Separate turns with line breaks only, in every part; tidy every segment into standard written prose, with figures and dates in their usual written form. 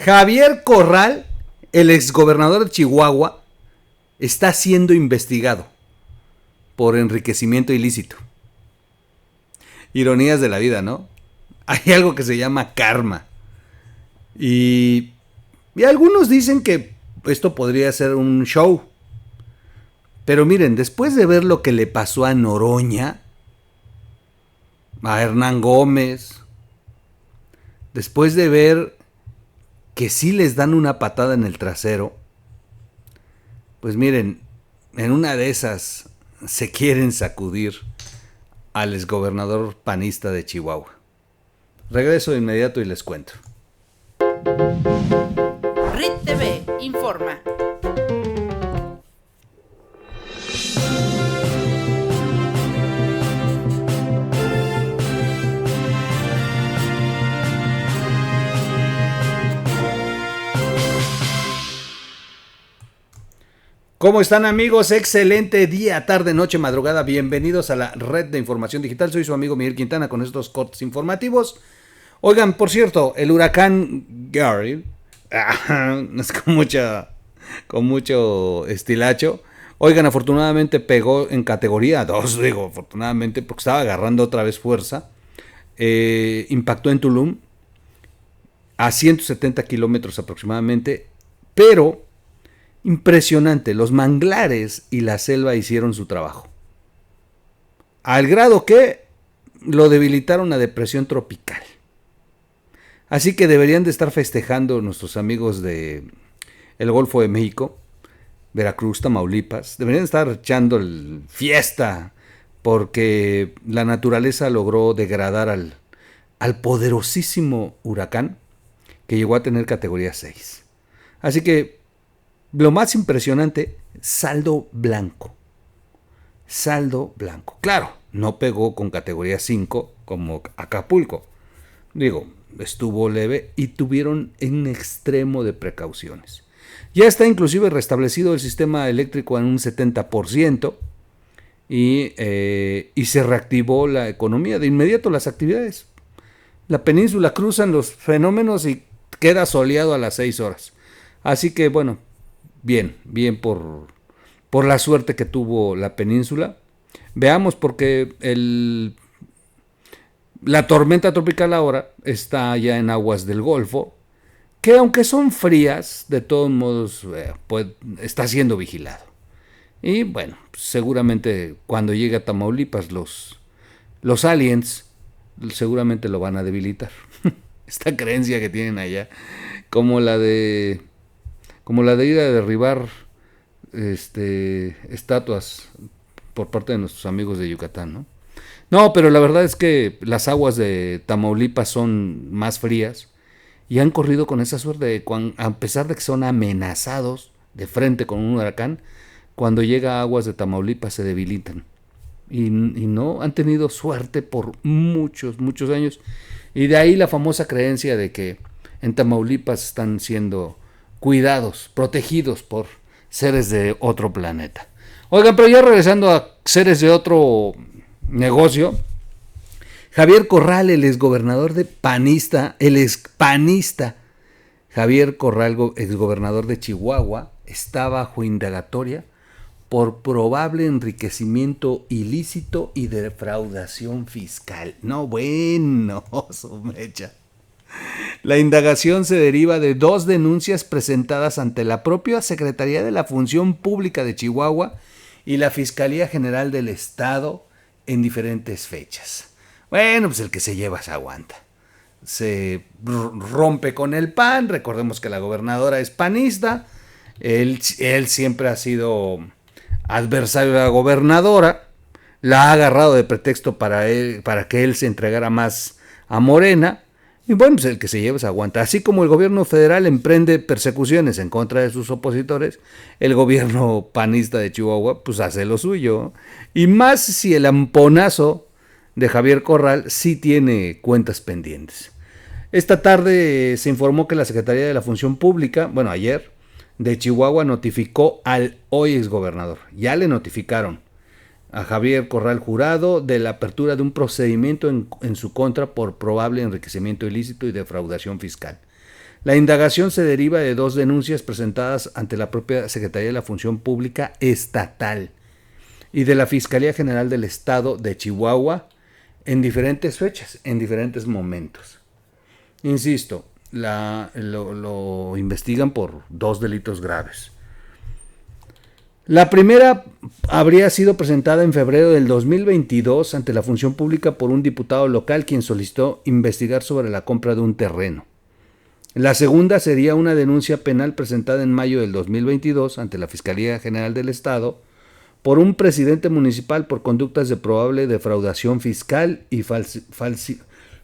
Javier Corral, el exgobernador de Chihuahua, está siendo investigado por enriquecimiento ilícito. Ironías de la vida, ¿no? Hay algo que se llama karma. Y algunos dicen que esto podría ser un show. Pero miren, después de ver lo que le pasó a Noroña, a Hernán Gómez, después de ver que sí les dan una patada en el trasero, pues miren, en una de esas se quieren sacudir al exgobernador panista de Chihuahua. Regreso de inmediato y les cuento.
RIT TV informa.
¿Cómo están, amigos? Excelente día, tarde, noche, madrugada. Bienvenidos a la red de información digital. Soy su amigo Miguel Quintana con estos cortes informativos. Oigan, por cierto, el huracán Gary, es con mucho estilacho. Oigan, afortunadamente pegó en categoría 2, digo, afortunadamente, porque estaba agarrando otra vez fuerza. Impactó en Tulum a 170 kilómetros aproximadamente, pero impresionante, los manglares y la selva hicieron su trabajo. Al grado que lo debilitaron a depresión tropical. Así que deberían de estar festejando nuestros amigos de el Golfo de México, Veracruz, Tamaulipas. Deberían estar echando fiesta porque la naturaleza logró degradar al poderosísimo huracán que llegó a tener categoría 6. Así que lo más impresionante, saldo blanco. Saldo blanco. Claro, no pegó con categoría 5 como Acapulco. Digo, estuvo leve y tuvieron un extremo de precauciones. Ya está inclusive restablecido el sistema eléctrico en un 70% y se reactivó la economía. De inmediato las actividades. La península cruzan los fenómenos y queda soleado a las 6 horas. Así que bueno, bien por la suerte que tuvo la península. Veamos, porque la tormenta tropical ahora está ya en aguas del Golfo, que aunque son frías, de todos modos pues, está siendo vigilado. Y bueno, seguramente cuando llegue a Tamaulipas los aliens seguramente lo van a debilitar. Esta creencia que tienen allá, como la de ir a derribar estatuas por parte de nuestros amigos de Yucatán, ¿no? No, pero la verdad es que las aguas de Tamaulipas son más frías y han corrido con esa suerte de a pesar de que son amenazados de frente con un huracán, cuando llega a aguas de Tamaulipas se debilitan. Y no han tenido suerte por muchos años. Y de ahí la famosa creencia de que en Tamaulipas están siendo cuidados, protegidos por seres de otro planeta. Oigan, pero ya regresando a seres de otro negocio, Javier Corral, el exgobernador Javier Corral, exgobernador de Chihuahua, está bajo indagatoria por probable enriquecimiento ilícito y defraudación fiscal. No, bueno, su mecha. La indagación se deriva de 2 denuncias presentadas ante la propia Secretaría de la Función Pública de Chihuahua y la Fiscalía General del Estado en diferentes fechas. Bueno, pues el que se lleva se aguanta. Se rompe con el PAN, recordemos que la gobernadora es panista, él siempre ha sido adversario de la gobernadora, la ha agarrado de pretexto para que él se entregara más a Morena. Y bueno, pues el que se lleva se aguanta. Así como el gobierno federal emprende persecuciones en contra de sus opositores, el gobierno panista de Chihuahua pues hace lo suyo. Y más si el amponazo de Javier Corral sí tiene cuentas pendientes. Esta tarde se informó que la Secretaría de la Función Pública, bueno, ayer, de Chihuahua notificó al hoy exgobernador. Ya le notificaron a Javier Corral Jurado de la apertura de un procedimiento en su contra por probable enriquecimiento ilícito y defraudación fiscal. La indagación se deriva de 2 denuncias presentadas ante la propia Secretaría de la Función Pública Estatal y de la Fiscalía General del Estado de Chihuahua en diferentes fechas, en diferentes momentos. Insisto, lo investigan por 2 delitos graves. La primera habría sido presentada en febrero del 2022 ante la Función Pública por un diputado local quien solicitó investigar sobre la compra de un terreno. La segunda sería una denuncia penal presentada en mayo del 2022 ante la Fiscalía General del Estado por un presidente municipal por conductas de probable defraudación fiscal y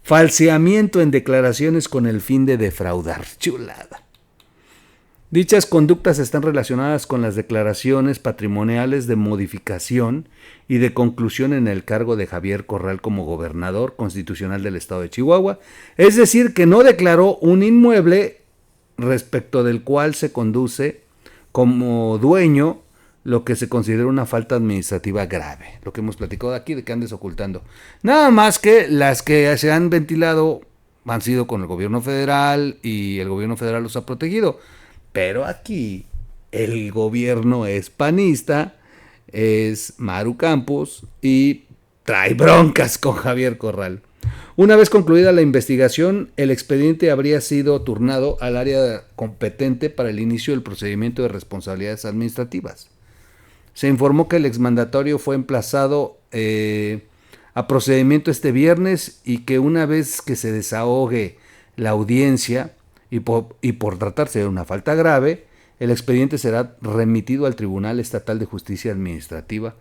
falseamiento en declaraciones con el fin de defraudar. Chulada. Dichas conductas están relacionadas con las declaraciones patrimoniales de modificación y de conclusión en el cargo de Javier Corral como gobernador constitucional del estado de Chihuahua, es decir, que no declaró un inmueble respecto del cual se conduce como dueño, lo que se considera una falta administrativa grave, lo que hemos platicado aquí de que andes ocultando. Nada más que las que se han ventilado han sido con el gobierno federal y el gobierno federal los ha protegido. Pero aquí el gobierno es panista, es Maru Campos y trae broncas con Javier Corral. Una vez concluida la investigación, el expediente habría sido turnado al área competente para el inicio del procedimiento de responsabilidades administrativas. Se informó que el exmandatario fue emplazado a procedimiento este viernes y que una vez que se desahogue la audiencia, y por tratarse de una falta grave, el expediente será remitido al Tribunal Estatal de Justicia Administrativa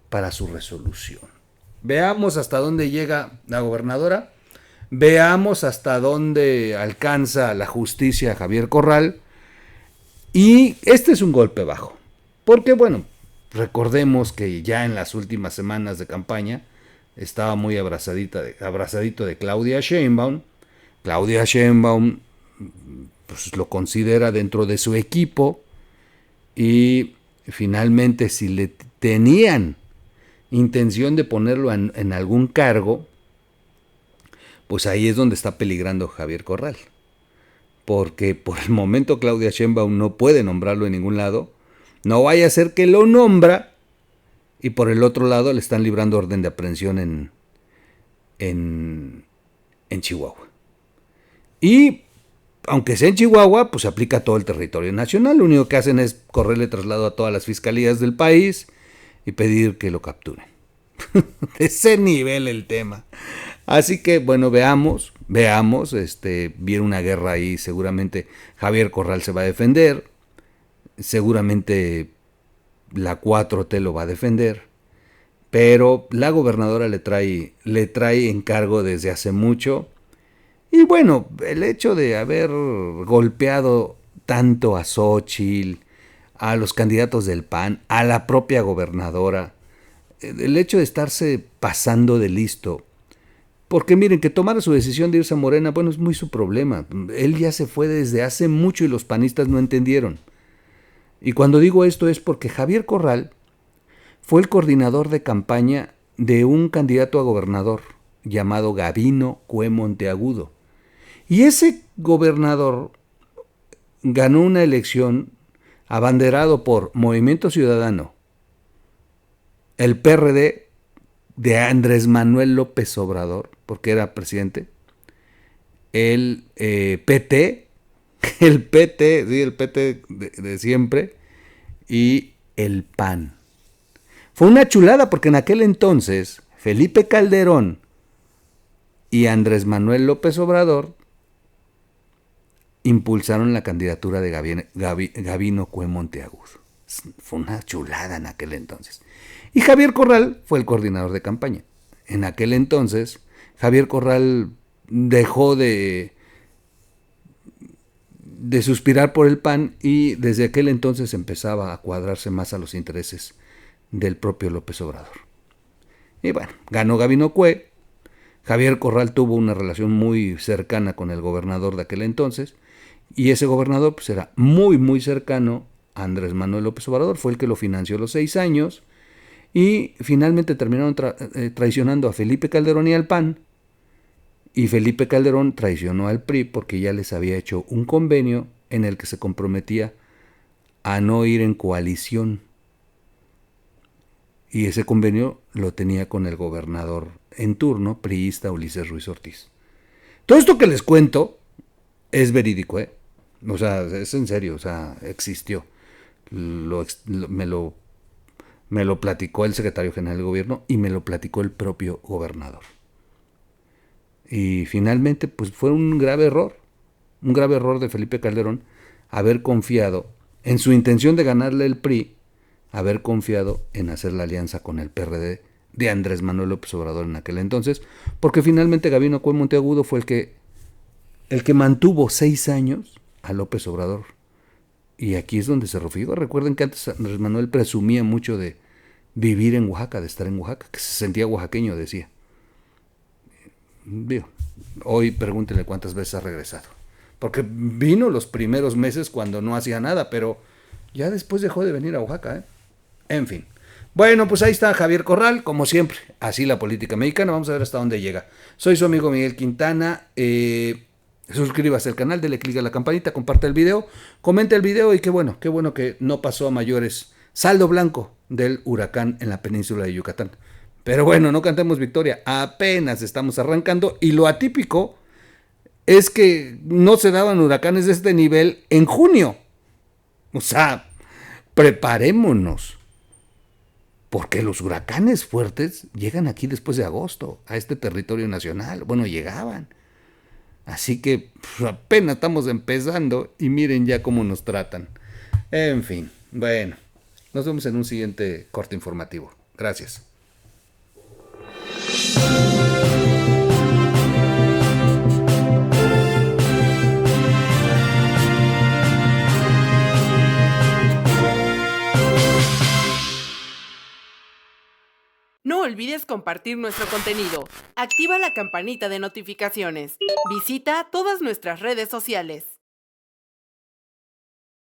para su resolución. Veamos hasta dónde llega la gobernadora, veamos hasta dónde alcanza la justicia Javier Corral, y este es un golpe bajo, porque bueno, recordemos que ya en las últimas semanas de campaña estaba muy abrazadito de Claudia Sheinbaum. Claudia Sheinbaum pues lo considera dentro de su equipo y finalmente si le tenían intención de ponerlo en algún cargo, pues ahí es donde está peligrando Javier Corral, porque por el momento Claudia Sheinbaum no puede nombrarlo en ningún lado, no vaya a ser que lo nombra y por el otro lado le están librando orden de aprehensión en Chihuahua. Y aunque sea en Chihuahua, pues se aplica a todo el territorio nacional. Lo único que hacen es correrle traslado a todas las fiscalías del país y pedir que lo capturen. De ese nivel el tema. Así que, bueno, veamos, viene una guerra ahí, seguramente Javier Corral se va a defender, seguramente la 4T lo va a defender, pero la gobernadora le trae encargo desde hace mucho. Y bueno, el hecho de haber golpeado tanto a Xóchitl, a los candidatos del PAN, a la propia gobernadora, el hecho de estarse pasando de listo, porque miren, que tomara su decisión de irse a Morena, bueno, es muy su problema. Él ya se fue desde hace mucho y los panistas no entendieron. Y cuando digo esto es porque Javier Corral fue el coordinador de campaña de un candidato a gobernador llamado Gabino Cue Monteagudo. Y ese gobernador ganó una elección abanderado por Movimiento Ciudadano, el PRD de Andrés Manuel López Obrador, porque era presidente, el PT, el PT de siempre, y el PAN. Fue una chulada porque en aquel entonces Felipe Calderón y Andrés Manuel López Obrador impulsaron la candidatura de Gabino Cue Monteagudo. Fue una chulada en aquel entonces. Y Javier Corral fue el coordinador de campaña. En aquel entonces, Javier Corral dejó de suspirar por el PAN y desde aquel entonces empezaba a cuadrarse más a los intereses del propio López Obrador. Y bueno, ganó Gabino Cue. Javier Corral tuvo una relación muy cercana con el gobernador de aquel entonces, y ese gobernador pues era muy muy cercano a Andrés Manuel López Obrador, fue el que lo financió los 6 años, y finalmente terminaron traicionando a Felipe Calderón y al PAN, Y Felipe Calderón traicionó al PRI porque ya les había hecho un convenio en el que se comprometía a no ir en coalición. Y ese convenio lo tenía con el gobernador en turno, priista Ulises Ruiz Ortiz. Todo esto que les cuento es verídico, ¿eh? O sea, es en serio, o sea, existió. Me lo platicó el secretario general del gobierno y me lo platicó el propio gobernador. Y finalmente, pues fue un grave error de Felipe Calderón haber confiado en su intención de ganarle el PRI, haber confiado en hacer la alianza con el PRD de Andrés Manuel López Obrador en aquel entonces, porque finalmente Gabino Cue Monteagudo fue el que mantuvo 6 años a López Obrador. Y aquí es donde se refugió. Recuerden que antes Andrés Manuel presumía mucho de vivir en Oaxaca, de estar en Oaxaca, que se sentía oaxaqueño, decía. Digo, hoy pregúntenle cuántas veces ha regresado. Porque vino los primeros meses cuando no hacía nada, pero ya después dejó de venir a Oaxaca, ¿eh? En fin. Bueno, pues ahí está Javier Corral, como siempre. Así la política mexicana. Vamos a ver hasta dónde llega. Soy su amigo Miguel Quintana. Suscríbase al canal, dele clic a la campanita, comparte el video, comente el video y qué bueno que no pasó a mayores. Saldo blanco del huracán en la península de Yucatán. Pero bueno, no cantemos victoria, apenas estamos arrancando y lo atípico es que no se daban huracanes de este nivel en junio. O sea, preparémonos, porque los huracanes fuertes llegan aquí después de agosto, a este territorio nacional. Bueno, llegaban. Así que apenas estamos empezando y miren ya cómo nos tratan. En fin, bueno, nos vemos en un siguiente corte informativo. Gracias.
No olvides compartir nuestro contenido. Activa la campanita de notificaciones. Visita todas nuestras redes sociales.